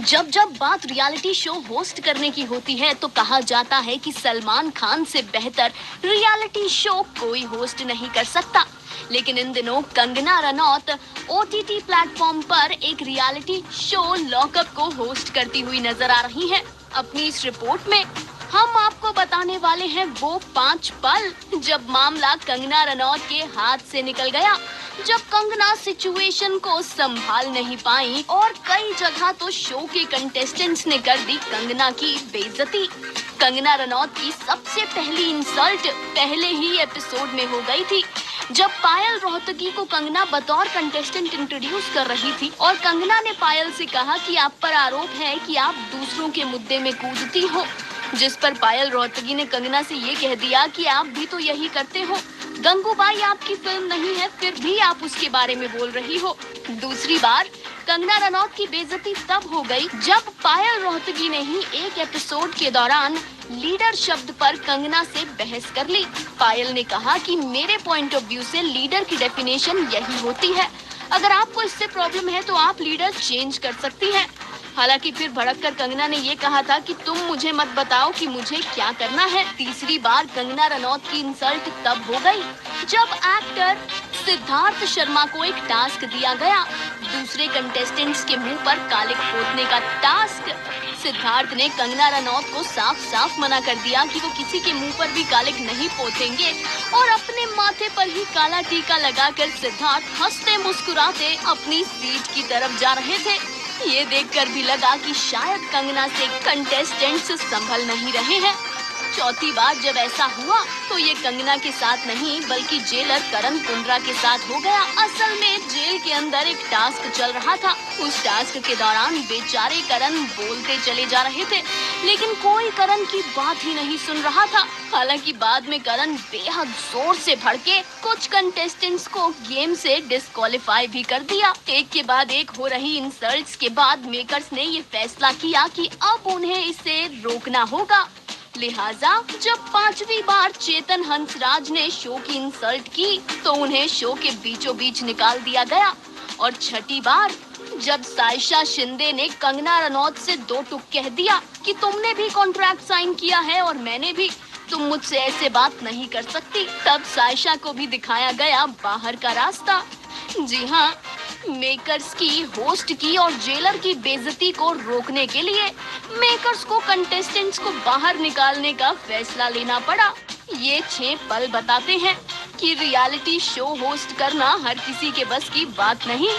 जब जब बात रियलिटी शो होस्ट करने की होती है तो कहा जाता है कि सलमान खान से बेहतर रियलिटी शो कोई होस्ट नहीं कर सकता। लेकिन इन दिनों कंगना रनौत ओटीटी प्लेटफॉर्म पर एक रियलिटी शो लॉकअप को होस्ट करती हुई नजर आ रही हैं। अपनी इस रिपोर्ट में हम आपको बताने वाले हैं वो 5 पल जब मामला कंगना रनौत के हाथ से निकल गया, जब कंगना सिचुएशन को संभाल नहीं पाई और कई जगह तो शो के कंटेस्टेंट्स ने कर दी कंगना की बेइज्जती। कंगना रनौत की सबसे पहली इंसल्ट पहले ही एपिसोड में हो गई थी, जब पायल रोहतगी को कंगना बतौर कंटेस्टेंट इंट्रोड्यूस कर रही थी और कंगना ने पायल से कहा कि आप पर आरोप है कि आप दूसरों के मुद्दे में कूदती हो, जिस पर पायल रोहतगी ने कंगना से ये कह दिया कि आप भी तो यही करते हो। गंगूबाई आपकी फिल्म नहीं है, फिर भी आप उसके बारे में बोल रही हो। दूसरी बार कंगना रनौत की बेइज्जती तब हो गई जब पायल रोहतगी ने ही एक एपिसोड के दौरान लीडर शब्द पर कंगना से बहस कर ली। पायल ने कहा कि मेरे पॉइंट ऑफ व्यू से लीडर की डेफिनेशन यही होती है, अगर आपको इससे प्रॉब्लम है तो आप लीडर चेंज कर सकती हैं। हालांकि फिर भड़ककर कंगना ने ये कहा था कि तुम मुझे मत बताओ कि मुझे क्या करना है। तीसरी बार कंगना रनौत की इंसल्ट तब हो गई जब एक्टर सिद्धार्थ शर्मा को एक टास्क दिया गया, दूसरे कंटेस्टेंट्स के मुंह पर कालिक पोतने का टास्क। सिद्धार्थ ने कंगना रनौत को साफ साफ मना कर दिया कि वो किसी के मुंह पर भी कालिक नहीं पोतेंगे और अपने माथे पर ही काला टीका लगाकर सिद्धार्थ हंसते मुस्कुराते अपनी सीट की तरफ जा रहे थे। ये देखकर भी लगा कि शायद कंगना से कंटेस्टेंट्स संभल नहीं रहे हैं। चौथी बार जब ऐसा हुआ तो ये कंगना के साथ नहीं बल्कि जेलर करण कुंद्रा के साथ हो गया। असल में जेल के अंदर एक टास्क चल रहा था। उस टास्क के दौरान बेचारे करण बोलते चले जा रहे थे, लेकिन कोई करण की बात ही नहीं सुन रहा था। हालांकि बाद में करण बेहद जोर से भड़के कुछ कंटेस्टेंट्स को गेम से डिस्क्वालीफाई भी कर दिया। एक के बाद एक हो रही इंसल्ट्स के बाद मेकर्स ने ये फैसला किया कि अब उन्हें इसे रोकना होगा। लिहाजा जब 5वीं बार चेतन हंसराज ने शो की इंसल्ट की तो उन्हें शो के बीचों बीच निकाल दिया गया। और 6ठी बार जब सायशा शिंदे ने कंगना रनौत से 2 टूक कह दिया कि तुमने भी कॉन्ट्रैक्ट साइन किया है और मैंने भी, तुम मुझसे ऐसे बात नहीं कर सकती, तब सायशा को भी दिखाया गया बाहर का रास्ता। जी हाँ, मेकर्स की होस्ट की और जेलर की बेइज्जती को रोकने के लिए मेकर्स को कंटेस्टेंट्स को बाहर निकालने का फैसला लेना पड़ा। ये 6 पल बताते हैं कि रियलिटी शो होस्ट करना हर किसी के बस की बात नहीं।